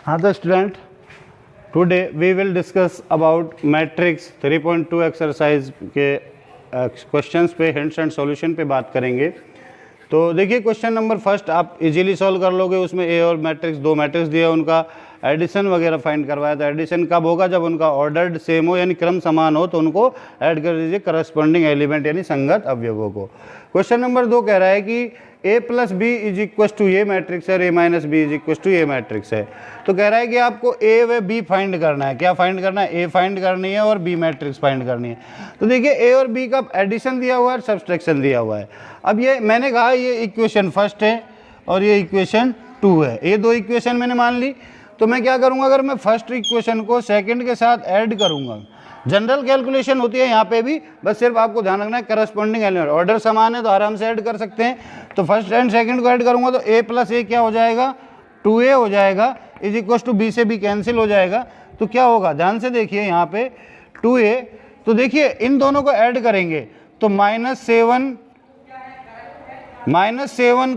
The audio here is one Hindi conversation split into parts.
हाँ तो student, today we will discuss about matrix 3.2 exercise के क्वेश्चंस पे, हिंट्स एंड सॉल्यूशन पे बात करेंगे। तो देखिए क्वेश्चन नंबर फर्स्ट आप इजीली सॉल्व कर लोगे। उसमें ए और मैट्रिक्स, दो मैट्रिक्स दिए, उनका एडिशन वगैरह फाइंड करवाया। तो एडिशन कब होगा? जब उनका ऑर्डर्ड सेम हो यानी क्रम समान हो, तो उनको ऐड कर दीजिए करस्पॉन्डिंग एलिमेंट यानी संगत अवयवों को। क्वेश्चन नंबर 2 कह रहा है कि a plus B is equals to A matrix है, a minus B is equals to A matrix है। तो कह रहा है कि आपको a व b फाइंड करना है। क्या फाइंड करना है? a फाइंड करनी है और b मैट्रिक्स फाइंड करनी है। तो देखिए a और b का एडिशन दिया हुआ है, सब्सट्रैक्शन दिया हुआ है। अब ये मैंने कहा ये इक्वेशन फर्स्ट है और ये इक्वेशन 2 है। ये दो इक्वेशन मैंने मान ली। तो मैं क्या करूँगा? अगर मैं फर्स्ट इक्वेशन को सेकेंड के साथ ऐड करूँगा, जनरल कैलकुलेशन होती है यहाँ पे भी, बस सिर्फ आपको ध्यान रखना है करस्पॉन्डिंग एलिमेंट, ऑर्डर समान है तो आराम से ऐड कर सकते हैं। तो फर्स्ट एंड सेकंड को ऐड करूँगा तो a प्लस ए क्या हो जाएगा? 2a हो जाएगा, इज इक्वल टू b से b कैंसिल हो जाएगा। तो क्या होगा? ध्यान से देखिए यहाँ पे 2a, तो देखिए इन दोनों को ऐड करेंगे तो -7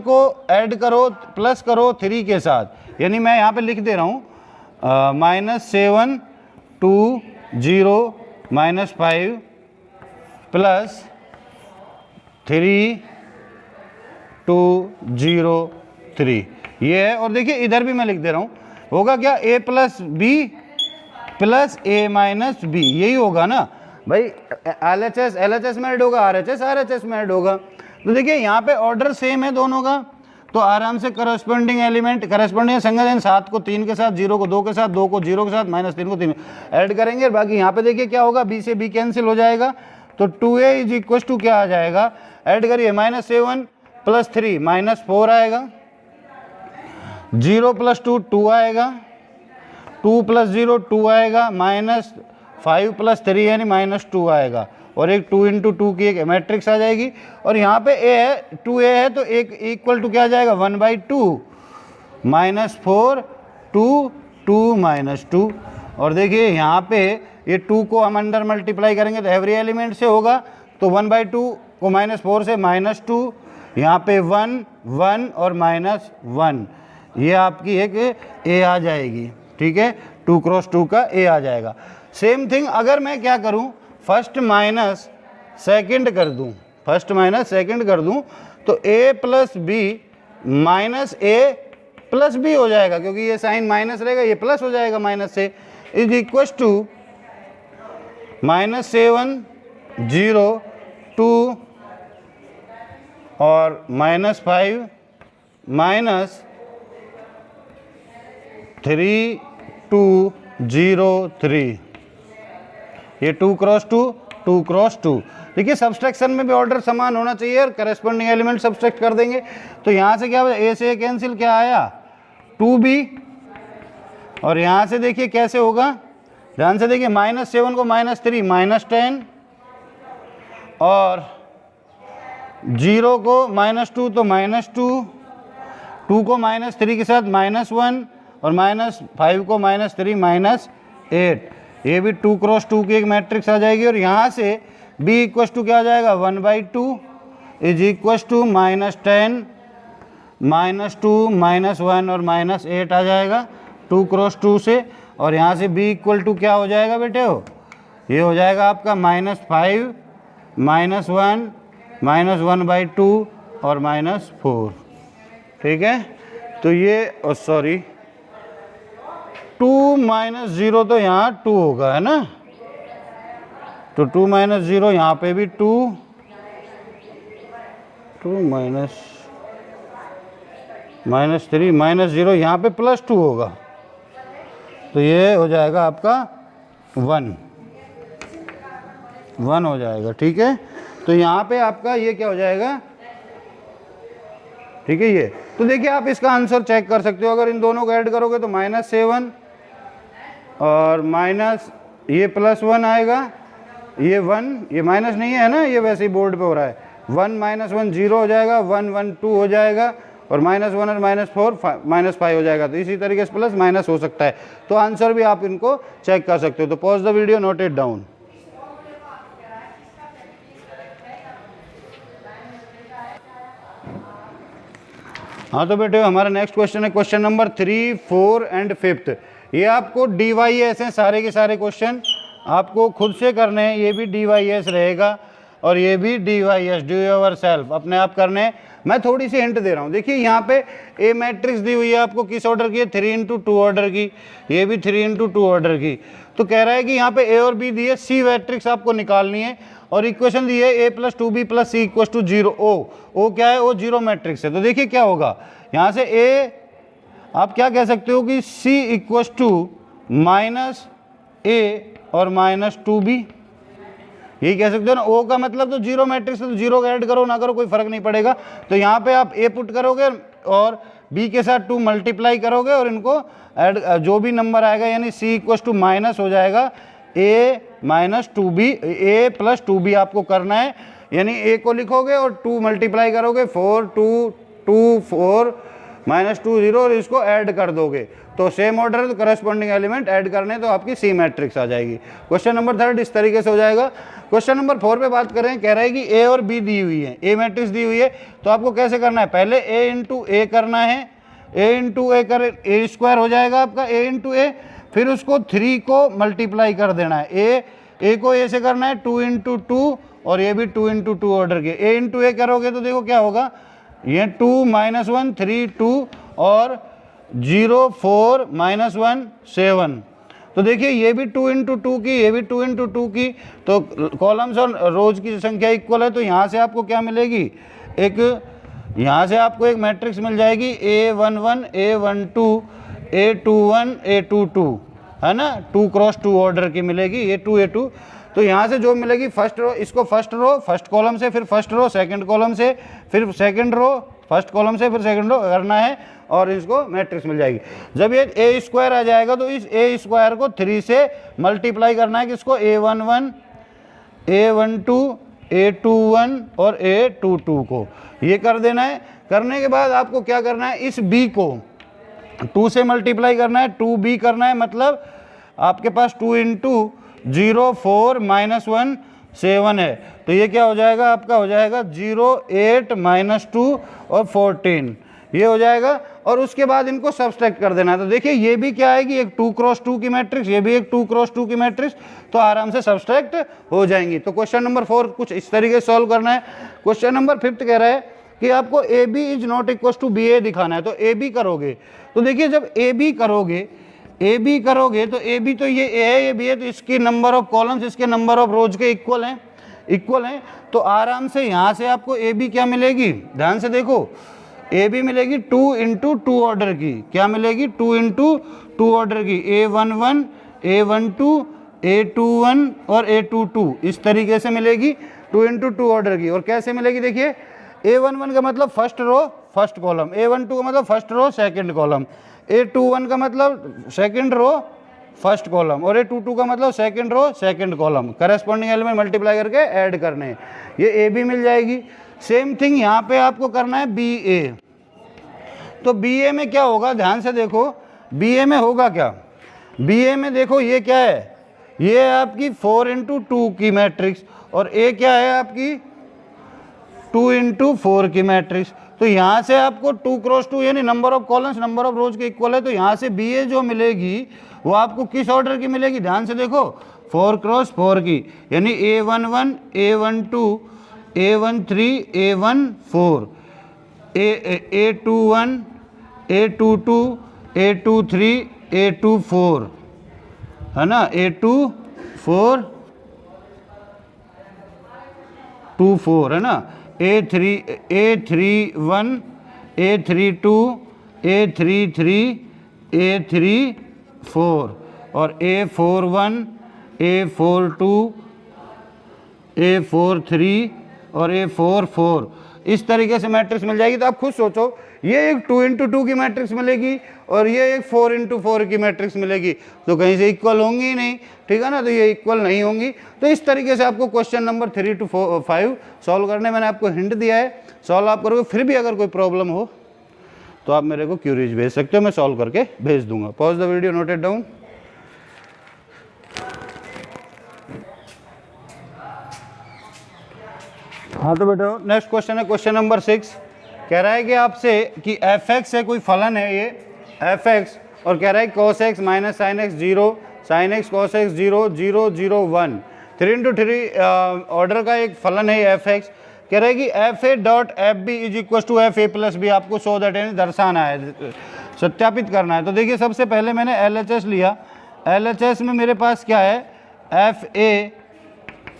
को ऐड करो प्लस करो 3 के साथ, यानी मैं यहाँ पे लिख दे रहा हूँ -7 2 0 -5 प्लस 3 2 0 3 ये है। और देखिए इधर भी मैं लिख दे रहा हूँ, होगा क्या? a plus B plus a minus B, यही होगा ना भाई। LHS में ऐड होगा, RHS में ऐड होगा। तो देखिए यहाँ पे ऑर्डर सेम है दोनों का, तो आराम से करस्पॉन्डिंग एलिमेंट, करस्पॉन्डिंग संगत 7 को 3 के साथ, 0 को 2 के साथ, 2 को 0 के साथ, -3 को 3 ऐड करेंगे। बाकी यहाँ पे देखिए क्या होगा? b से b कैंसिल हो जाएगा। तो 2a इज इक्वल टू क्या आ जाएगा? ऐड करिए -7 प्लस 3 -4 आएगा, 0 प्लस 2 2 आएगा, 2 प्लस 0 2 आएगा, -5 प्लस 3 यानी -2 आएगा, और एक 2 इंटू 2 की एक मैट्रिक्स आ जाएगी। और यहाँ पे a है, 2a है, तो एक इक्वल टू क्या आ जाएगा? 1/2 -4 2 2 -2। और देखिए यहाँ पे ये 2 को हम अंडर मल्टीप्लाई करेंगे तो एवरी एलिमेंट से होगा, तो 1/2 को -4 से -2, यहाँ पे 1 1 और -1, ये आपकी एक a आ जाएगी। ठीक है, 2 क्रॉस 2 का a आ जाएगा। सेम थिंग अगर मैं क्या करूँ? फर्स्ट माइनस सेकंड कर दूं, तो a plus B minus a plus B हो जाएगा, क्योंकि ये साइन माइनस रहेगा, ये प्लस हो जाएगा माइनस से, इज इक्वल टू -7 0 2 और -5 -3 2 0 3, ये 2 क्रॉस 2। देखिए सब्सट्रैक्शन में भी ऑर्डर समान होना चाहिए और करस्पॉन्डिंग एलिमेंट सब्सट्रैक्ट कर देंगे। तो यहाँ से क्या a से कैंसिल, क्या आया? 2b। और यहाँ से देखिए कैसे होगा? ध्यान से देखिए, -7 को -3 -10, और 0 को -2 तो -2, 2 को -3 के साथ -1, और -5 को -3 -8, ये भी 2 क्रॉस 2 की एक मैट्रिक्स आ जाएगी। और यहाँ से b इक्वल टू क्या आ जाएगा? 1/2 इज इक्वल टू -10 -2 -1 और -8 आ जाएगा 2 क्रॉस 2 से। और यहाँ से b इक्वल टू क्या हो जाएगा बेटे? ये हो जाएगा आपका -5 -1 -1/2 और -4। ठीक है, तो ये सॉरी 2 -0 तो यहाँ 2 होगा, है ना? तो 2 -0 यहाँ पे भी 2 -3 -0 यहाँ पे +2 होगा, तो ये हो जाएगा आपका 1 हो जाएगा। ठीक है, तो यहाँ पे आपका ये क्या हो जाएगा? ठीक है, ये तो देखिए आप इसका आंसर चेक कर सकते हो। अगर इन दोनों को ऐड करोगे तो -7 और ये +1 आएगा, ये 1, ये माइनस नहीं है ना, ये वैसे ही बोर्ड पे हो रहा है। 1 -1 0 हो जाएगा, 1 1 2 हो जाएगा, और -1 और -4 -5 हो जाएगा। तो इसी तरीके से प्लस माइनस हो सकता है। तो आंसर भी आप इनको चेक कर सकते हो। तो pause the video, note it down. हाँ तो बेटे हमारा नेक्स्ट क्वेश्चन है क्वेश्चन नंबर 3, 4 एंड 5। ये आपको DYS हैं सारे के सारे क्वेश्चन, आपको खुद से करने हैं। ये भी DYS रहेगा और ये भी DYS, डू योर सेल्फ, अपने आप करने हैं। मैं थोड़ी सी हिंट दे रहा हूँ। देखिए यहाँ पे ए मैट्रिक्स दी हुई है आपको, किस ऑर्डर की है, 3x2 ऑर्डर की, ये भी 3x2 ऑर्डर की। तो कह रहा है कि यहाँ पे ए और बी दी है, सी मैट्रिक्स आपको निकालनी है और इक्वेशन दी है a + 2b + c = 0। ओ क्या है, वो जीरो मैट्रिक्स है। तो देखिए क्या होगा, यहाँ से a आप क्या कह सकते हो कि c = -a और -2b, यही कह सकते हो ना। ओ का मतलब तो जीरो मैट्रिक्स है, तो जीरो ऐड करो ना करो कोई फर्क नहीं पड़ेगा। तो यहाँ पे आप ए पुट करोगे और बी के साथ 2 मल्टीप्लाई करोगे और इनको ऐड, जो भी नंबर आएगा यानी c = माइनस हो जाएगा a - 2b, a + 2b आपको करना है। यानी a को लिखोगे और 2 मल्टीप्लाई करोगे, 4 2 2 4 -2 0 और इसको ऐड कर दोगे तो सेम ऑर्डर, तो करस्पॉन्डिंग एलिमेंट ऐड करने तो आपकी सी मैट्रिक्स आ जाएगी। क्वेश्चन नंबर 3 इस तरीके से हो जाएगा। क्वेश्चन नंबर 4 पे बात करें, कह रहा है कि ए और बी दी हुई है, ए मैट्रिक्स दी हुई है। तो आपको कैसे करना है, पहले a × a करना है, a × a कर a² हो जाएगा आपका a × a, फिर उसको 3 को मल्टीप्लाई कर देना है। a को a से करना है 2 × 2 और ये भी 2 × 2 ऑर्डर के। a × a करोगे तो देखो क्या होगा, ये 2 - 1 3 2 और 0 4 - 1 7। तो देखिए ये भी 2 × 2 की, ये भी 2 × 2 की, तो कॉलम्स और रोज की संख्या इक्वल है। तो यहाँ से आपको क्या मिलेगी, एक यहाँ से आपको एक मैट्रिक्स मिल जाएगी a11 a12 a21 a22, है ना, 2 × 2 ऑर्डर की मिलेगी, a2 a2। तो यहाँ से जो मिलेगी फर्स्ट रो, इसको फर्स्ट रो फर्स्ट कॉलम से, फिर फर्स्ट रो सेकंड कॉलम से, फिर सेकंड रो फर्स्ट कॉलम से, फिर सेकंड रो करना है और इसको मैट्रिक्स मिल जाएगी। जब ये a² आ जाएगा तो इस a² को 3 से मल्टीप्लाई करना है, किसको, a11 a12 a21 और a22 को, ये कर देना है। करने के बाद आपको क्या करना है, इस b को 2 से मल्टीप्लाई करना है, 2b करना है, मतलब आपके पास 2 × 0 4 - 1 7 है। तो ये क्या हो जाएगा, आपका हो जाएगा 0 8 -2 और 14, ये हो जाएगा। और उसके बाद इनको सब्सट्रैक्ट कर देना है। तो देखिए ये भी क्या आएगी, एक 2 × 2 की मैट्रिक्स, ये भी एक 2 × 2 की मैट्रिक्स, तो आराम से सब्सट्रैक्ट हो जाएंगी। तो क्वेश्चन नंबर 4 कुछ इस तरीके से सॉल्व करना है। क्वेश्चन नंबर 5 कह रहा है कि आपको AB = BA दिखाना है। तो AB करोगे, तो देखिए जब AB करोगे तो AB तो ये A है, ये B है, तो इसकी नंबर ऑफ कॉलम्स इसके नंबर ऑफ रोज के इक्वल हैं। तो आराम से यहाँ से आपको AB क्या मिलेगी, ध्यान से देखो, AB मिलेगी 2 × 2 ऑर्डर की। क्या मिलेगी, 2 × 2 ऑर्डर की, A11 A12 A21 और A22, इस तरीके से मिलेगी 2 × 2 ऑर्डर की। और कैसे मिलेगी, देखिए A11 का मतलब first row first column, A12 का मतलब first row second column, A21 का मतलब सेकंड रो फर्स्ट कॉलम और A22 का मतलब second row second column. Corresponding element multiply करके ऐड करने हैं, ये AB मिल जाएगी। सेम थिंग यहाँ पे आपको करना है BA। तो BA में क्या होगा, ध्यान से देखो, BA में होगा क्या, BA में देखो ये क्या है, ये है आपकी 4 × 2 की मैट्रिक्स और A क्या है आपकी 2 × 4 की मैट्रिक्स। तो यहाँ से आपको 2 × 2 यानी number of columns number of रोज के इक्वल है। तो यहाँ से BA जो मिलेगी वो आपको किस ऑर्डर की मिलेगी, ध्यान से देखो, 4 × 4 की, यानी A11 A12 A13 A14 A21 A22 A23 A24, है ना, A24 24, है ना, A31 A32 A33 A34 और A41 A42 A43 और A44, इस तरीके से मैट्रिक्स मिल जाएगी। तो आप खुद सोचो, ये एक 2 × 2 की मैट्रिक्स मिलेगी और ये एक 4 × 4 की मैट्रिक्स मिलेगी, तो कहीं से इक्वल होंगी ही नहीं, ठीक है ना, तो ये इक्वल नहीं होंगी। तो इस तरीके से आपको क्वेश्चन नंबर 3 to 5 सॉल्व करने, मैंने आपको हिंट दिया है, सॉल्व आप करोगे। फिर भी अगर कोई प्रॉब्लम हो तो आप मेरे को क्यूरीज भेज सकते हो, मैं सॉल्व करके भेज दूंगा। Pause the video, note it down. हाँ तो बेटा नेक्स्ट क्वेश्चन है क्वेश्चन नंबर 6। कह रहा है कि आपसे कि एफ एक्स है कोई फलन है ये एफ एक्स, और कह रहा है cos x minus sine x 0, sine x cos x 0, 0, 0, 1, 3 into 3 order का एक फलन है एफ एक्स। कह रहा है कि F A dot F B is equal to F A plus B, आपको शो दैट यानी दर्शाना है, सत्यापित करना है। तो देखिए सबसे पहले मैंने एल एच एस लिया, एल एच एस में मेरे पास क्या है F A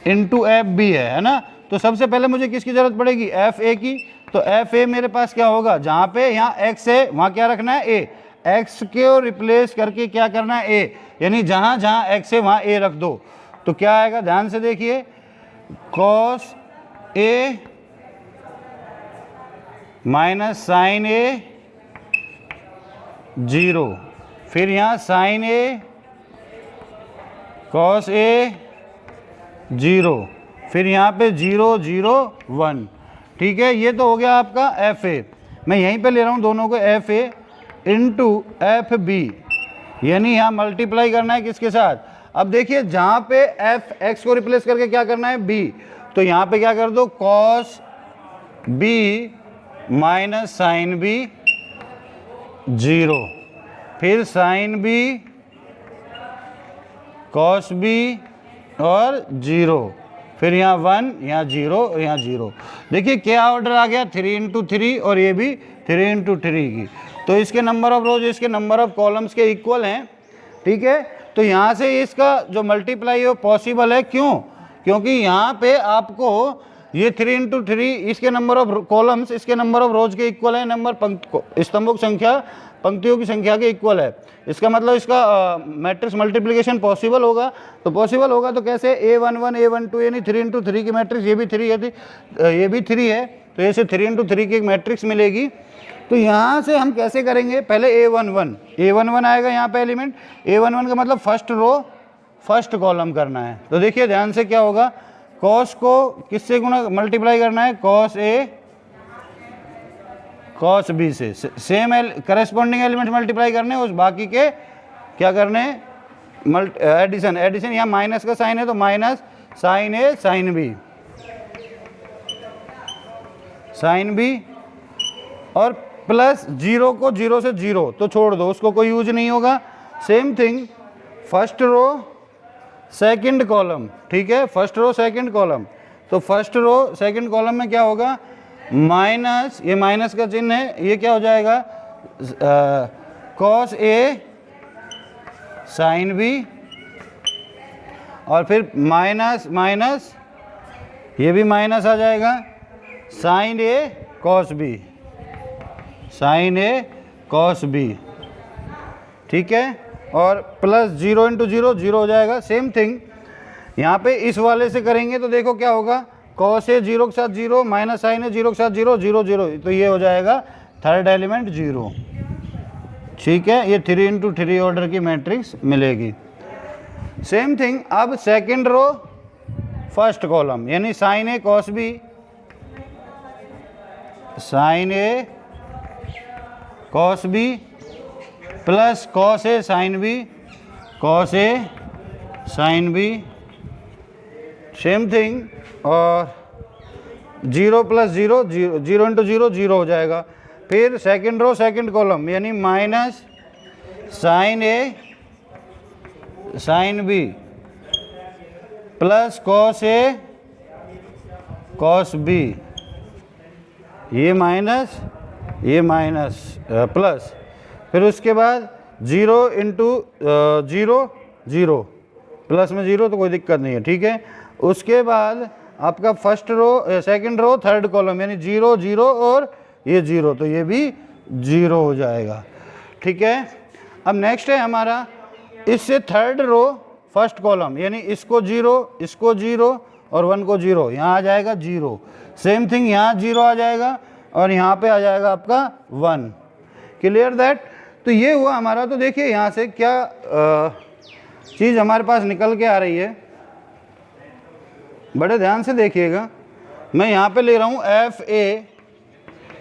into F B है ना। तो सबसे पहले मुझे किसकी ज़रूरत पड़ेगी एफ ए की। तो एफ ए मेरे पास क्या होगा, जहाँ पे यहाँ एक्स है वहाँ क्या रखना है ए, एक्स को रिप्लेस करके क्या करना है ए, यानी जहाँ जहाँ एक्स है वहाँ ए रख दो। तो क्या आएगा ध्यान से देखिए, कॉस ए माइनस साइन ए 0, फिर यहाँ साइन ए कॉस ए 0, फिर यहाँ पे 0, 0, 1। ठीक है, ये तो हो गया आपका एफ ए। मैं यहीं पे ले रहा हूँ दोनों को F A into F B, यानी यहाँ मल्टीप्लाई करना है किसके साथ। अब देखिए जहाँ पे एफ एक्स को रिप्लेस करके क्या करना है बी, तो यहाँ पे क्या कर दो cos B minus sine B 0, फिर साइन बी कॉस बी और 0, फिर यहाँ 1, यहाँ 0 और यहाँ 0। देखिए क्या ऑर्डर आ गया 3 into 3 और ये भी 3 into 3 की। तो इसके नंबर ऑफ रोज इसके नंबर ऑफ कॉलम्स के इक्वल हैं। ठीक है, तो यहाँ से इसका जो मल्टीप्लाई है पॉसिबल है, क्यों, क्योंकि यहाँ पे आपको ये 3 into 3 इसके नंबर ऑफ कॉलम्स इसके नंबर ऑफ रोज के इक्वल है, नंबर स्तंभों की संख्या पंक्तियों की संख्या के इक्वल है। इसका मतलब इसका मैट्रिक्स मल्टीप्लिकेशन पॉसिबल होगा। तो पॉसिबल होगा तो कैसे A11 A12 यानी 3 into 3 की मैट्रिक्स, ये भी 3 है, ये भी 3 है, तो ऐसे 3 into 3 की एक मैट्रिक्स मिलेगी। तो यहाँ से हम कैसे करेंगे, पहले A11 आएगा यहाँ पे एलिमेंट, A11 का मतलब फर्स्ट रो फर्स्ट कॉलम करना है। तो देखिए ध्यान से क्या होगा, कॉस को किससे गुणा मल्टीप्लाई करना है, कॉस ए कॉस बी से, सेम करस्पॉन्डिंग एलिमेंट मल्टीप्लाई करने, उस बाकी के क्या करने एडिशन। यहाँ माइनस का साइन है तो minus sine A sine B और प्लस 0 को 0 से 0 तो छोड़ दो, उसको कोई यूज नहीं होगा। Same thing first row second column, ठीक है, फर्स्ट रो सेकंड कॉलम। तो फर्स्ट रो सेकंड कॉलम में क्या होगा, माइनस, ये माइनस का चिन्ह है, ये क्या हो जाएगा कॉस ए साइन बी, और फिर माइनस माइनस ये भी माइनस आ जाएगा साइन ए कॉस बी, साइन ए कॉस बी। ठीक है, और प्लस 0 into 0 0 हो जाएगा। सेम थिंग यहाँ पे इस वाले से करेंगे तो देखो क्या होगा, कॉस ए 0 के साथ 0 माइनस साइन ए 0 के साथ 0 0 0, तो ये हो जाएगा थर्ड एलिमेंट 0। ठीक है, ये 3 into 3 ऑर्डर की मैट्रिक्स मिलेगी। सेम थिंग अब सेकंड रो फर्स्ट कॉलम, यानी sign A cos B, sign A cos B plus cos A sine B, cos A sine B. Same thing, और 0 प्लस 0 0 into 0 0 हो जाएगा। फिर सेकंड रो सेकंड कॉलम, यानी minus sine A sine B plus cos A cos B, ये माइनस प्लस, फिर उसके बाद 0 into 0 0, प्लस में 0 तो कोई दिक्कत नहीं है। ठीक है, उसके बाद आपका first row second row third column, यानी 0 0 और ये 0, तो ये भी 0 हो जाएगा। ठीक है, अब नेक्स्ट है हमारा इससे थर्ड रो फर्स्ट कॉलम, यानी इसको 0 और 1 को 0, यहाँ आ जाएगा 0। सेम थिंग यहाँ 0 आ जाएगा और यहाँ पे आ जाएगा आपका 1। Clear that. तो ये हुआ हमारा। तो देखिए यहाँ से क्या चीज़ हमारे पास निकल के आ रही है, बड़े ध्यान से देखिएगा। मैं यहाँ पे ले रहा हूँ F A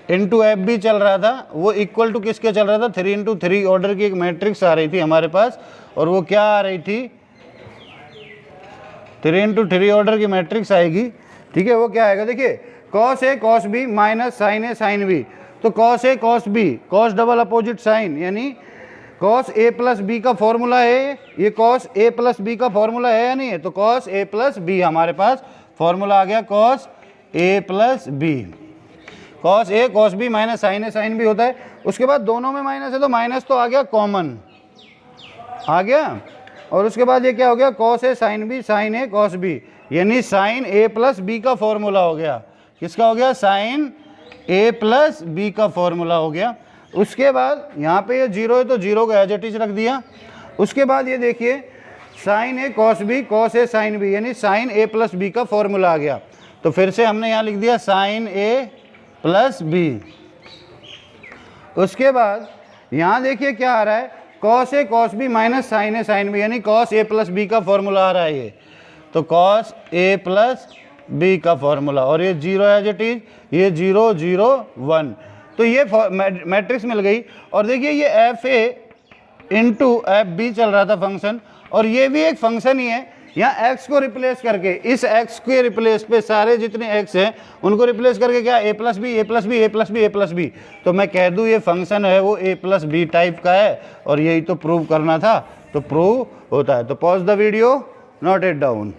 into F B चल रहा था, वो इक्वल टू किसके चल रहा था, 3 into 3 ऑर्डर की एक मैट्रिक्स आ रही थी हमारे पास, और वो क्या आ रही थी, 3 into 3 ऑर्डर की मैट्रिक्स आएगी। ठीक है, वो क्या आएगा, देखिए cos A cos B minus sine A sine B. तो cos A cos B, cos double opposite sine, यानी कॉस ए प्लस बी का फॉर्मूला है, ये कॉस ए प्लस बी का फॉर्मूला है या नहीं है? तो कॉस ए प्लस बी हमारे पास फॉर्मूला आ गया, cos A plus B. Cos A cos B minus sine A sine B होता है। उसके बाद दोनों में माइनस है तो माइनस तो आ गया, कॉमन आ गया। और उसके बाद ये क्या हो गया, cos A sine B sign A cos B, यानी साइन ए प्लस बी का फॉर्मूला हो गया। किसका हो गया? साइन ए प्लस बी का फॉर्मूला हो गया। उसके बाद यहाँ पे ये जीरो है तो जीरो को एज इट इज रख दिया। उसके बाद ये देखिए sign A cos B cos A sine B, यानी साइन ए प्लस बी का फॉर्मूला आ गया। तो फिर से हमने यहाँ लिख दिया साइन ए प्लस बी। उसके बाद यहाँ देखिए क्या आ रहा है, cos A cos B minus sine A sine B, यानी कॉस ए प्लस बी का फॉर्मूला आ रहा है ये। तो कॉस ए प्लस बी का फॉर्मूला, और ये जीरो एज इट इज, ये 0 0 1। तो ये मैट्रिक्स मिल गई। और देखिए ये F A into F B चल रहा था फंक्शन, और ये भी एक फंक्शन ही है। यहाँ x को रिप्लेस करके, इस x के रिप्लेस पे सारे जितने x हैं उनको रिप्लेस करके क्या, a plus B A plus B A plus B A plus B. तो मैं कह दूँ ये फंक्शन है वो a प्लस बी टाइप का है, और यही तो प्रूव करना था, तो प्रूव होता है। तो pause the video, note it down.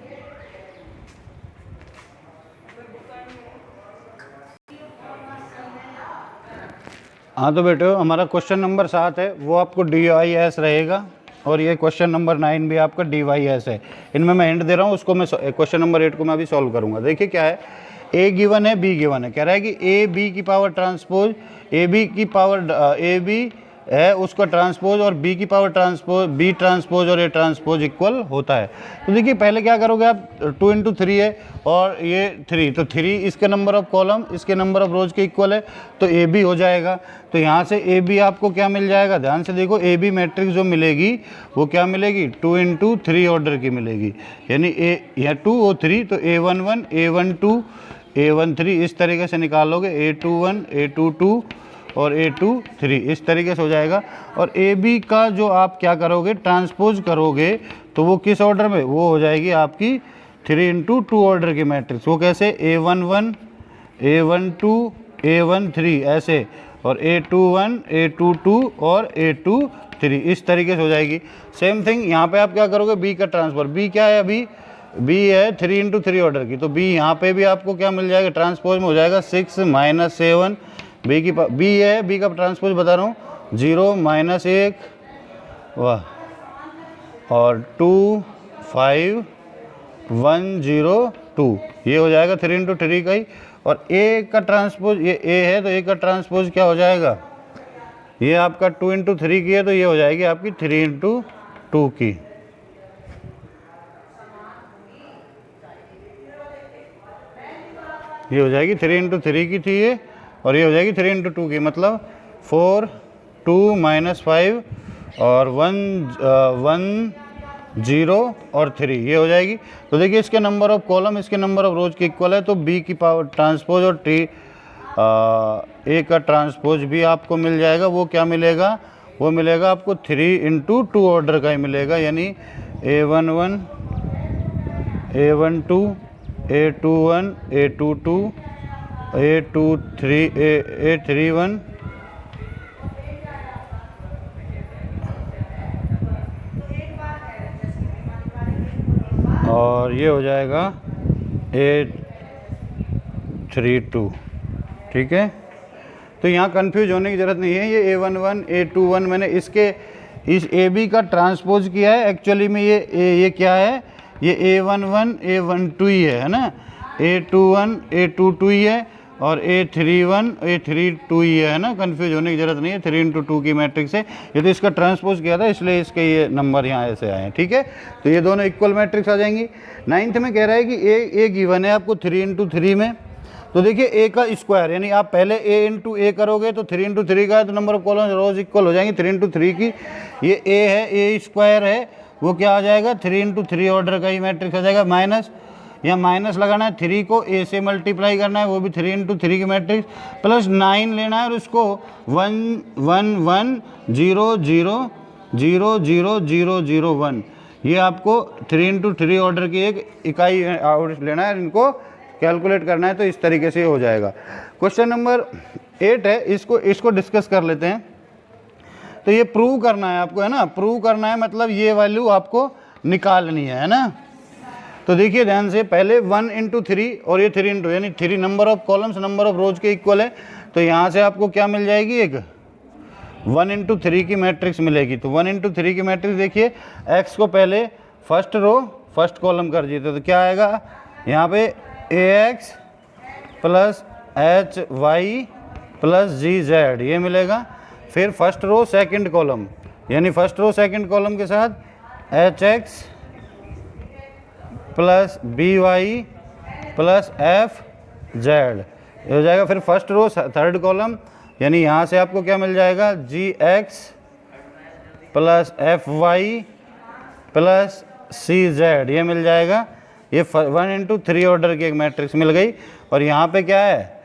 हाँ तो बेटे हमारा क्वेश्चन नंबर 7 है वो आपको DYS रहेगा, और ये क्वेश्चन नंबर 9 भी आपका DYS है। इनमें मैं हिंट दे रहा हूँ, उसको मैं क्वेश्चन नंबर 8 को मैं अभी सॉल्व करूँगा। देखिए क्या है, A गिवन है B गिवन है, कह रहा है कि A B की पावर ट्रांसपोज, A B की पावर A B है उसका ट्रांसपोज, और B की पावर ट्रांसपोज B ट्रांसपोज और A ट्रांसपोज इक्वल होता है। तो देखिए पहले क्या करोगे आप, 2 × 3 है और ये 3, तो 3 इसके नंबर ऑफ कॉलम इसके नंबर ऑफ रोज के इक्वल है, तो ए बी हो जाएगा। तो यहाँ से ए बी आपको क्या मिल जाएगा, ध्यान से देखो, ए बी मैट्रिक्स जो मिलेगी वो क्या मिलेगी, 2 × 3 ऑर्डर की मिलेगी, यानी ए यहाँ 2 और 3, तो A11 A12 A13 इस तरीके से निकालोगे, A21 A22 और A23 इस तरीके से हो जाएगा। और ए बी का जो आप क्या करोगे, ट्रांसपोज करोगे, तो वो किस ऑर्डर में, वो हो जाएगी आपकी 3 × 2 ऑर्डर की मैट्रिक्स। वो कैसे, A11 A12 A13 ऐसे, और A21 A22 और A23 इस तरीके से हो जाएगी। सेम थिंग यहाँ पे आप क्या करोगे, बी का ट्रांसफर, बी क्या है अभी, बी है 3 × 3 ऑर्डर की, तो बी यहाँ पे भी आपको क्या मिल जाएगा, ट्रांसपोज में हो जाएगा 6 - 7, बी की बी है, बी का ट्रांसपोज बता रहा हूँ, 0 - 1 वाह, और 2 5 1 0 2 ये हो जाएगा 3 × 3 का ही। और ए का ट्रांसपोज, ये ए है तो ए का ट्रांसपोज क्या हो जाएगा, ये आपका 2 × 3 की है, तो ये हो जाएगी आपकी 3 × 2 की। ये हो जाएगी 3 × 3 की थी ये, और ये हो जाएगी 3 × 2 की, मतलब 4 2 - 5 और 1 0 और 3 ये हो जाएगी। तो देखिए इसके नंबर ऑफ कॉलम इसके नंबर ऑफ रोज के इक्वल है, तो बी की पावर ट्रांसपोज और ए का ट्रांसपोज भी आपको मिल जाएगा। वो क्या मिलेगा, वो मिलेगा आपको 3 × 2 ऑर्डर का ही मिलेगा, यानी A11 A12 A21 A22 A23 A31 और ये हो जाएगा A32, ठीक है। तो यहाँ कंफ्यूज होने की ज़रूरत नहीं है, ये A11 A21 मैंने इसके इस ए बी का ट्रांसपोज किया है, एक्चुअली में ये क्या है, ये A11 A12 ही है ना, A21 A22 ही है, और A31 A32 ही है ना, कंफ्यूज होने की ज़रूरत नहीं है, 3 × 2 की मैट्रिक्स है। ये तो इसका ट्रांसपोज किया था इसलिए इसके ये नंबर यहाँ ऐसे आए हैं, ठीक है। तो ये दोनों इक्वल मैट्रिक्स आ जाएंगी। 9th में कह रहा है कि ए गिवन है आपको 3 × 3 में, तो देखिए ए का स्क्वायर, यानी आप पहले ए × ए करोगे तो 3 × 3 का है, तो number of column rows equal हो जाएंगे 3 × 3 की। ये ए है, ए स्क्वायर है, वो क्या आ जाएगा 3 × 3 ऑर्डर का ही मैट्रिक्स आ जाएगा। माइनस, या माइनस लगाना है, 3 को ए से मल्टीप्लाई करना है, वो भी 3 × 3 की मैट्रिक्स, प्लस 9 लेना है और उसको 1 1 1 0 0 0 0 0 0 1 ये आपको 3 × 3 ऑर्डर की एक इकाई लेना है, इनको कैलकुलेट करना है तो इस तरीके से हो जाएगा। क्वेश्चन नंबर 8 है, इसको डिस्कस कर लेते हैं। तो ये प्रूव करना है आपको, है ना, प्रूव करना है मतलब ये वैल्यू आपको निकालनी है ना। तो देखिए ध्यान से, पहले 1 इंटू 3 और ये 3 इंटू, यानी 3 number of columns number of रोज के इक्वल है। तो यहाँ से आपको क्या मिल जाएगी, एक 1 इंटू 3 की मैट्रिक्स मिलेगी। तो 1 इंटू 3 की मैट्रिक्स देखिए, एक्स को पहले फर्स्ट रो फर्स्ट कॉलम कर दीजिए तो क्या आएगा यहाँ पे AX plus HY plus GZ ये मिलेगा। फिर फर्स्ट रो सेकंड कॉलम, यानी फर्स्ट रो सेकंड कॉलम के साथ HX plus BY plus FZ ये हो जाएगा। फिर फर्स्ट रो थर्ड कॉलम, यानी यहाँ से आपको क्या मिल जाएगा, GX plus FY plus CZ ये मिल जाएगा। ये 1 इंटू 3 ऑर्डर की एक मैट्रिक्स मिल गई। और यहाँ पे क्या है,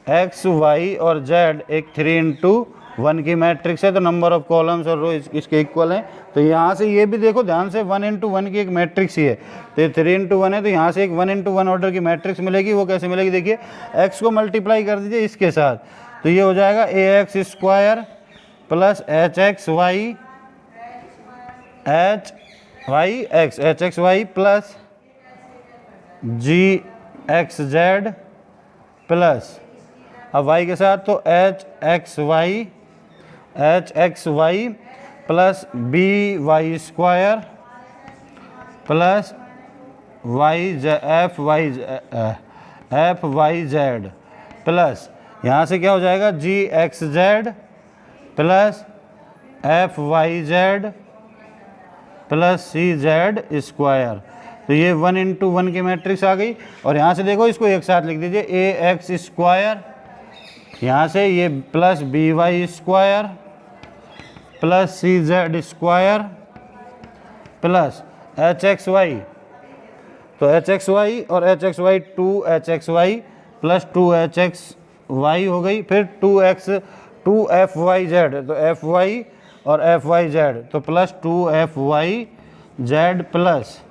X Y और Z एक 3 इंटू 1 की मैट्रिक्स है। तो नंबर ऑफ कॉलम्स और रो इसके इक्वल हैं। तो यहाँ से ये भी देखो ध्यान से, 1 इंटू 1 की एक मैट्रिक्स ही है। तो ये 3 इंटू 1 है, तो यहाँ से एक 1 इंटू 1 ऑर्डर की मैट्रिक्स मिलेगी। वो कैसे मिलेगी, देखिए x को मल्टीप्लाई कर दीजिए इसके साथ, तो ये हो जाएगा AX square plus HXY HXY plus GXZ plus, अब y के साथ तो HXY plus BY square plus FYZ plus, यहाँ से क्या हो जाएगा, GXZ plus FYZ plus CZ square. तो ये 1 इंटू 1 की मैट्रिक्स आ गई। और यहाँ से देखो इसको एक साथ लिख दीजिए, AX स्क्वायर, यहाँ से ये plus BY square plus CZ square plus HXY, तो HXY और HXY 2HXY प्लस 2HXY हो गई। फिर 2FYZ, तो FY और FYZ तो plus 2FYZ plus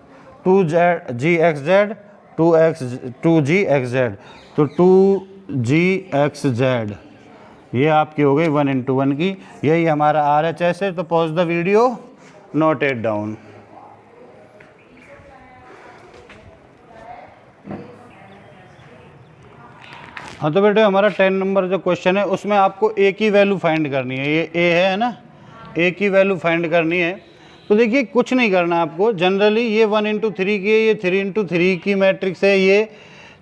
2GXZ 2GXZ तो 2GXZ ये आपकी हो गई 1 इंटू 1 की। यही हमारा RHS है। तो pause the video, note it down. हाँ तो बेटे हमारा 10 नंबर जो क्वेश्चन है उसमें आपको A की वैल्यू फाइंड करनी है। ये A है ना, A की वैल्यू फाइंड करनी है। तो देखिए कुछ नहीं करना आपको, जनरली ये 1 इंटू 3 की है, ये 3 इंटू 3 की मैट्रिक्स है, ये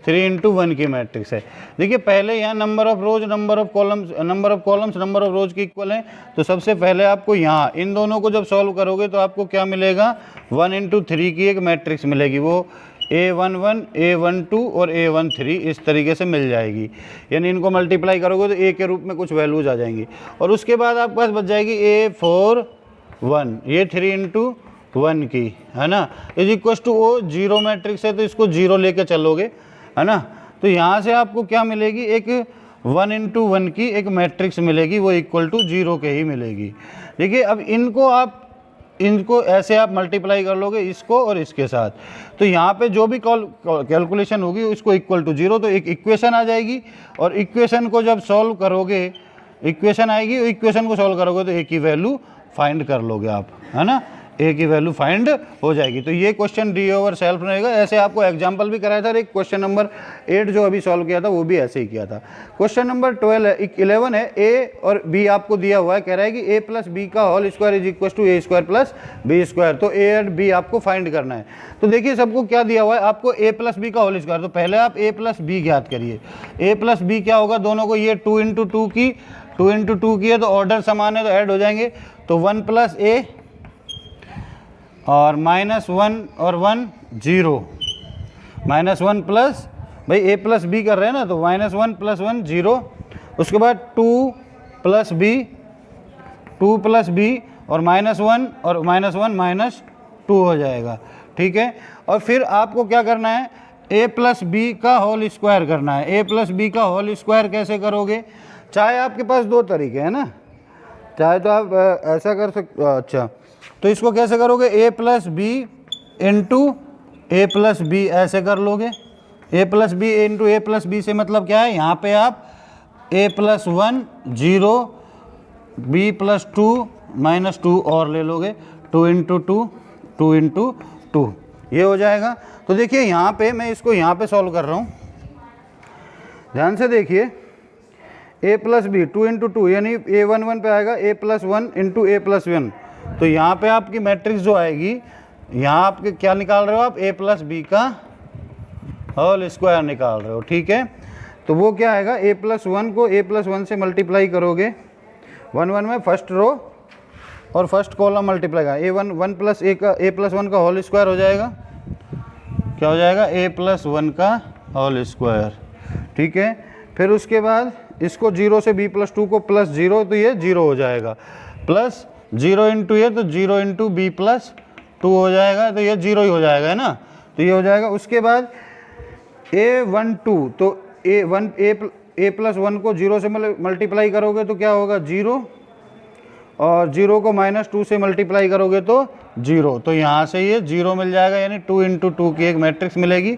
3 इंटू 1 की मैट्रिक्स है। देखिए पहले यहाँ number of rose number of columns number of रोज के इक्वल हैं। तो सबसे पहले आपको यहाँ इन दोनों को जब सॉल्व करोगे तो आपको क्या मिलेगा, 1 इंटू 3 की एक मैट्रिक्स मिलेगी, वो A11 A12 और A13 इस तरीके से मिल जाएगी। यानी इनको मल्टीप्लाई करोगे तो A के रूप में कुछ वैल्यूज आ जाएंगी। और उसके बाद आपके पास बच जाएगी A41, ये 3 इंटू 1 की, है ना, is equal to O 0 matrix है तो इसको 0 लेके चलोगे, है ना। तो यहाँ से आपको क्या मिलेगी, एक 1 इंटू 1 की एक मैट्रिक्स मिलेगी, वो इक्वल टू 0 के ही मिलेगी। देखिए अब इनको ऐसे आप मल्टीप्लाई कर लोगे इसको और इसके साथ, तो यहाँ पे जो भी कैलकुलेशन होगी उसको इक्वल टू 0, तो एक इक्वेशन आ जाएगी। और इक्वेशन को जब सॉल्व करोगे, इक्वेशन आएगी, इक्वेशन को सॉल्व करोगे तो A की वैल्यू फाइंड कर लोगे आप, है ना, A की वैल्यू फाइंड हो जाएगी। तो ये क्वेश्चन D ओवर सेल्फ रहेगा। ऐसे आपको एग्जाम्पल भी कराया था। एक क्वेश्चन नंबर 8 जो अभी सॉल्व किया था वो भी ऐसे ही किया था। क्वेश्चन नंबर 11 है, A और B आपको दिया हुआ है, कह रहा है कि A प्लस बी का whole square is equal to A square plus B square. तो A और B आपको फाइंड करना है। तो देखिए सबको क्या दिया हुआ है, आपको A प्लस बी का होल स्क्वायर, तो पहले आप A प्लस बी ज्ञात करिए। A प्लस बी क्या होगा, दोनों को ये 2 इंटू 2 की है तो ऑर्डर समान है तो ऐड हो जाएंगे। तो 1 प्लस A और -1 और 1 0, -1 प्लस, भाई A प्लस बी कर रहे हैं ना, तो -1 प्लस 1 0। उसके बाद 2 प्लस बी और -1 और -1 -2 हो जाएगा, ठीक है। और फिर आपको क्या करना है, A प्लस बी का होल स्क्वायर करना है। A प्लस बी का होल स्क्वायर कैसे करोगे, चाहे आपके पास दो तरीके हैं ना, चाहे तो आप ऐसा कर सकते, अच्छा तो इसको कैसे करोगे, A plus B into A plus B ऐसे कर लोगे, A plus B into A plus B से मतलब क्या है, यहाँ पे आप A plus 1 0 B plus 2 minus 2 और ले लोगे, 2 इंटू 2 2 इंटू 2 ये हो जाएगा। तो देखिए यहाँ पे मैं इसको यहाँ पे सॉल्व कर रहा हूँ, ध्यान से देखिए। ए प्लस बी 2 इंटू 2 यानी ए 1 1 पे आएगा ए प्लस 1 इंटू ए प्लस 1। तो यहाँ पे आपकी मैट्रिक्स जो आएगी, यहाँ आपके क्या निकाल रहे हो आप, ए प्लस बी का होल स्क्वायर निकाल रहे हो, ठीक है। तो वो क्या आएगा, ए प्लस 1 को ए प्लस 1 से मल्टीप्लाई करोगे, 1 1 में फर्स्ट रो और फर्स्ट कॉलम मल्टीप्लाई का, ए 1 1 प्लस ए का ए प्लस 1 का होल स्क्वायर हो जाएगा, क्या हो जाएगा, ए प्लस 1 का होल स्क्वायर, ठीक है। फिर उसके बाद इसको 0 से b प्लस 2 को प्लस 0, तो ये 0 हो जाएगा, प्लस 0 इंटू ये तो 0 इंटू बी प्लस 2 हो जाएगा, तो ये 0 ही हो जाएगा, है ना। तो ये हो जाएगा। उसके बाद a1 2, तो ए प्लस 1 को 0 से मल्टीप्लाई करोगे तो क्या होगा 0, और 0 को माइनस 2 से मल्टीप्लाई करोगे तो 0, तो यहाँ से ये 0 मिल जाएगा, यानी 2 इंटू 2 की एक मैट्रिक्स मिलेगी।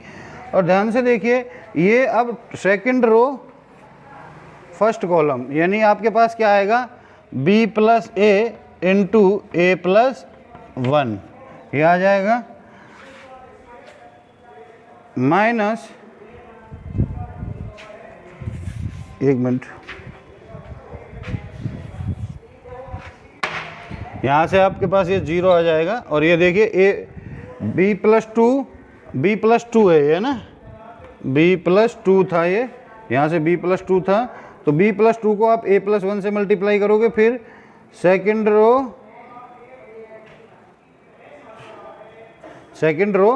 और ध्यान से देखिए ये अब सेकंड रो फर्स्ट कॉलम, यानी आपके पास क्या आएगा, b plus A into A plus 1 ये आ जाएगा, माइनस, एक मिनट, यहाँ से आपके पास ये 0 आ जाएगा। और ये देखिए ए b प्लस 2 है ये ना, b प्लस 2 था ये, यहाँ से b प्लस 2 था, तो b प्लस 2 को आप a प्लस 1 से मल्टीप्लाई करोगे, फिर सेकंड रो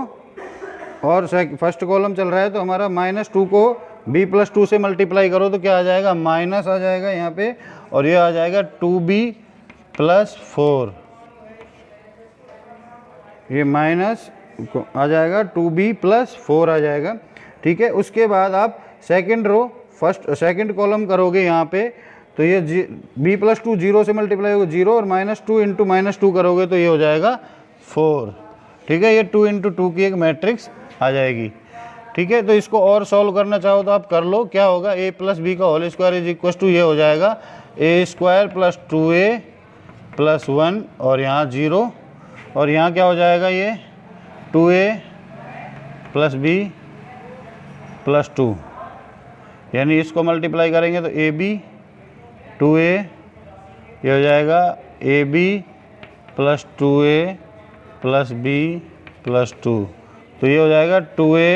और फर्स्ट कॉलम चल रहा है, तो हमारा माइनस 2 को b प्लस 2 से मल्टीप्लाई करो तो क्या आ जाएगा, माइनस आ जाएगा यहाँ पे, और ये आ जाएगा 2b प्लस 4, ये माइनस आ जाएगा 2b प्लस 4 आ जाएगा, ठीक है। उसके बाद आप सेकंड रो सेकंड कॉलम करोगे यहाँ पे, तो ये b प्लस 2 0 से मल्टीप्लाई होगा 0, और माइनस 2 इंटू माइनस 2 करोगे तो ये हो जाएगा 4, ठीक है। ये 2 इंटू 2 की एक मैट्रिक्स आ जाएगी, ठीक है। तो इसको और सॉल्व करना चाहो तो आप कर लो, क्या होगा, a प्लस बी का whole square is equal to ये हो जाएगा a square plus 2a plus 1, और यहाँ 0, और यहाँ क्या हो जाएगा, ये 2a प्लस b प्लस 2, यानी इसको मल्टीप्लाई करेंगे तो ए बी 2a ये हो जाएगा A B plus 2a plus b plus 2, तो ये हो जाएगा 2a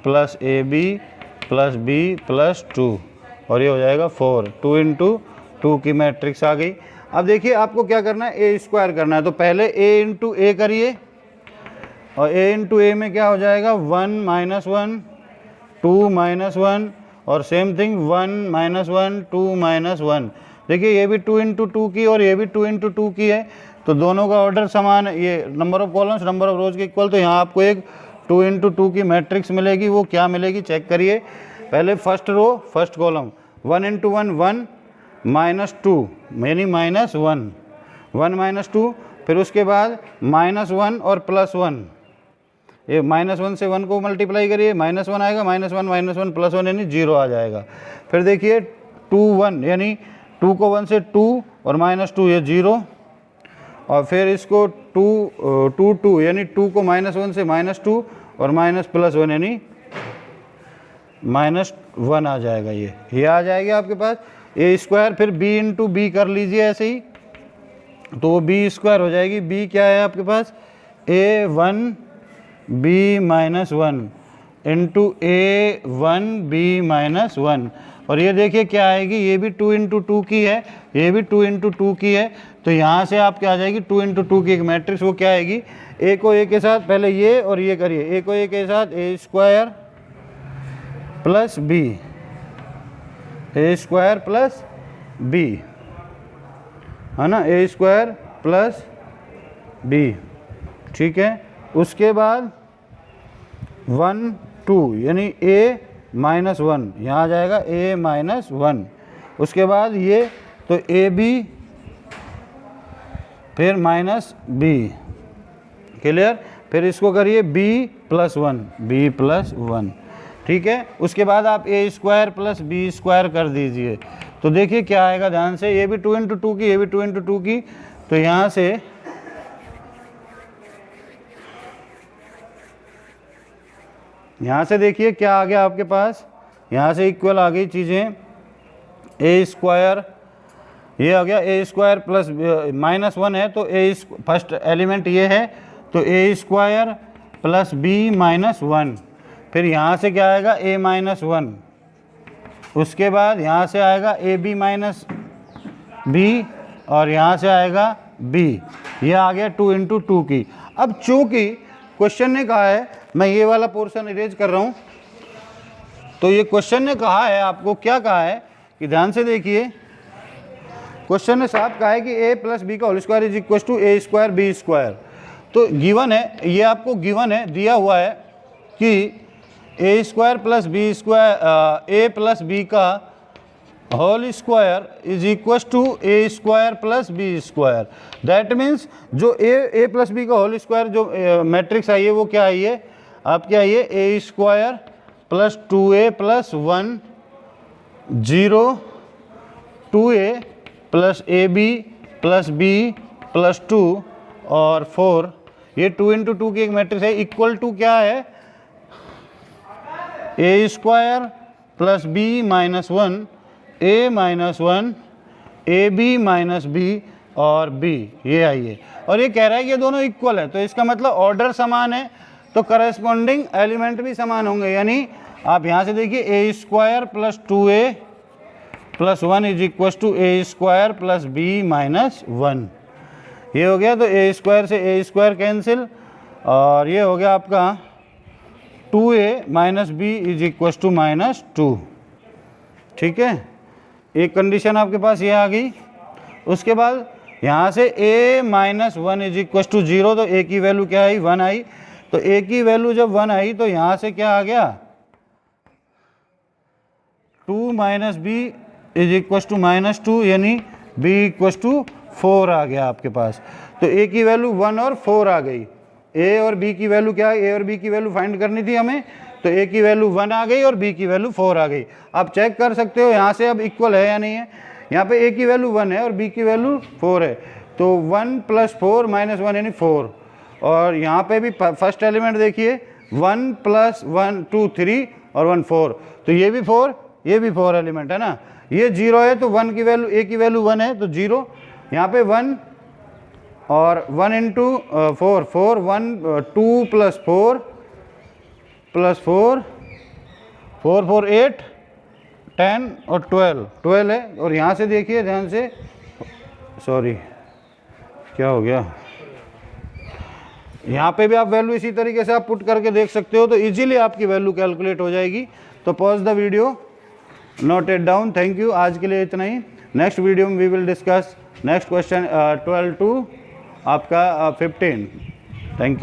plus A B plus b plus 2, और ये हो जाएगा 4, 2 इंटू 2 की मैट्रिक्स आ गई। अब देखिए आपको क्या करना है, ए स्क्वायर करना है, तो पहले a इंटू ए करिए, और a इंटू ए में क्या हो जाएगा, 1 माइनस 1 2 माइनस 1, और सेम थिंग 1 माइनस 1 2 माइनस 1। देखिए ये भी 2 इंटू 2 की और ये भी 2 इंटू 2 की है, तो दोनों का ऑर्डर समान है, ये number of columns number of रोज के इक्वल, तो यहाँ आपको एक 2 इंटू 2 की मैट्रिक्स मिलेगी। वो क्या मिलेगी चेक करिए, पहले first row first column 1 into 1 1 minus 2 यानी माइनस 1 1 माइनस 2, फिर उसके बाद माइनस 1 और प्लस 1, ये माइनस 1 से 1 को मल्टीप्लाई करिए, माइनस 1 आएगा, माइनस 1 प्लस 1 यानी 0 आ जाएगा। फिर देखिए 2 1 यानी 2 को 1 से 2 और माइनस 2 ये 0, और फिर इसको 2 2 यानी 2 को माइनस 1 से माइनस 2 और माइनस प्लस 1 यानी माइनस 1 आ जाएगा, ये आ जाएगी आपके पास ए स्क्वायर। फिर b इंटू बी कर लीजिए ऐसे ही, तो वो b स्क्वायर हो जाएगी। b क्या है आपके पास, a1 b minus 1 into a1 b minus 1, और ये देखिए क्या आएगी, ये भी 2 इंटू 2 की है, ये भी 2 इंटू 2 की है, तो यहाँ से आप क्या आ जाएगी 2 इंटू 2 की एक मैट्रिक्स। वो क्या आएगी, a को a के साथ पहले ये और ये करिए, a को a के साथ a square plus b, a square plus b है ना, a स्क्वायर प्लस b, ठीक है। उसके बाद 1 2 यानी a माइनस 1 यहाँ आ जाएगा a माइनस 1, उसके बाद ये तो ए बी फिर माइनस b, क्लियर। फिर इसको करिए b प्लस 1 b प्लस 1, ठीक है। उसके बाद आप ए स्क्वायर प्लस बी स्क्वायर कर दीजिए, तो देखिए क्या आएगा, ध्यान से, ये भी 2 इंटू 2 की, ये भी 2 इंटू 2 की, तो यहाँ से देखिए क्या आ गया आपके पास, यहाँ से इक्वल आ गई चीज़ें, ए स्क्वायर, ये आ गया ए स्क्वायर प्लस -1 है तो ए फर्स्ट एलिमेंट ये है, तो ए स्क्वायर प्लस बी -1, फिर यहाँ से क्या आएगा a -1, उसके बाद यहाँ से आएगा ए बी माइनस बी, और यहाँ से आएगा b, ये आ गया 2 इंटू 2 की। अब चूंकि क्वेश्चन ने कहा है, मैं ये वाला पोर्शन इरेज कर रहा हूँ, तो ये क्वेश्चन ने कहा है, आपको क्या कहा है कि ध्यान से देखिए, क्वेश्चन ने साफ कहा है कि a प्लस बी का whole square is equal to A square b square. तो गिवन है, ये आपको गिवन है, दिया हुआ है कि a square plus b square, a plus B का whole square is equal to A square plus b square. That means जो ए प्लस बी का होल स्क्वायर जो मैट्रिक्स आई है वो क्या आई है आपके, आई है ए square plus 2a plus 1 0 2a plus A B plus B plus 2 और 4, ये 2 इंटू 2 की एक मैट्रिक्स है, इक्वल टू क्या है, ए square plus B -1 a -1 A B minus B और b, ये आई है। और ये कह रहा है कि ये दोनों इक्वल है, तो इसका मतलब ऑर्डर समान है तो करस्पॉन्डिंग एलिमेंट भी समान होंगे, यानी आप यहाँ से देखिए A square plus 2a plus 1 is equal to A square plus B -1, ये हो गया। तो ए स्क्वायर से ए स्क्वायर कैंसिल, और ये हो गया आपका 2a minus B is equal to -2, ठीक है। एक कंडीशन आपके पास ये आ गई। उसके बाद यहाँ से a -1 इज इक्वल टू 0, तो a की वैल्यू क्या आई, 1 आई, तो a की वैल्यू जब 1 आई तो यहाँ से क्या आ गया, 2 minus B is equal to -2, यानी b इक्वल टू 4 आ गया आपके पास। तो a की वैल्यू 1 और 4 आ गई। a और b की वैल्यू क्या है, a और b की वैल्यू फाइंड करनी थी हमें, तो a की वैल्यू 1 आ गई और b की वैल्यू 4 आ गई। आप चेक कर सकते हो यहाँ से अब इक्वल है या नहीं है, यहाँ पे a की वैल्यू 1 है और b की वैल्यू 4 है, तो 1 प्लस 4 -1 यानी 4, और यहाँ पे भी फर्स्ट एलिमेंट देखिए 1 प्लस 1 2 3 और 1 4, तो ये भी 4, ये भी 4 एलिमेंट है ना, ये 0 है तो 1 की वैल्यू, a की वैल्यू 1 है तो 0, यहाँ पे 1 और 1 इंटू 4 4 1 2 प्लस 4 प्लस 4 4 4 8 10 और 12 है। और यहाँ से देखिए ध्यान से, सॉरी क्या हो गया, यहाँ पे भी आप वैल्यू इसी तरीके से आप पुट करके देख सकते हो, तो इजीली आपकी वैल्यू कैलकुलेट हो जाएगी। तो pause the video, note it down. Thank you, आज के लिए इतना ही। नेक्स्ट वीडियो में we will discuss next question 12 to आपका 15। Thank you.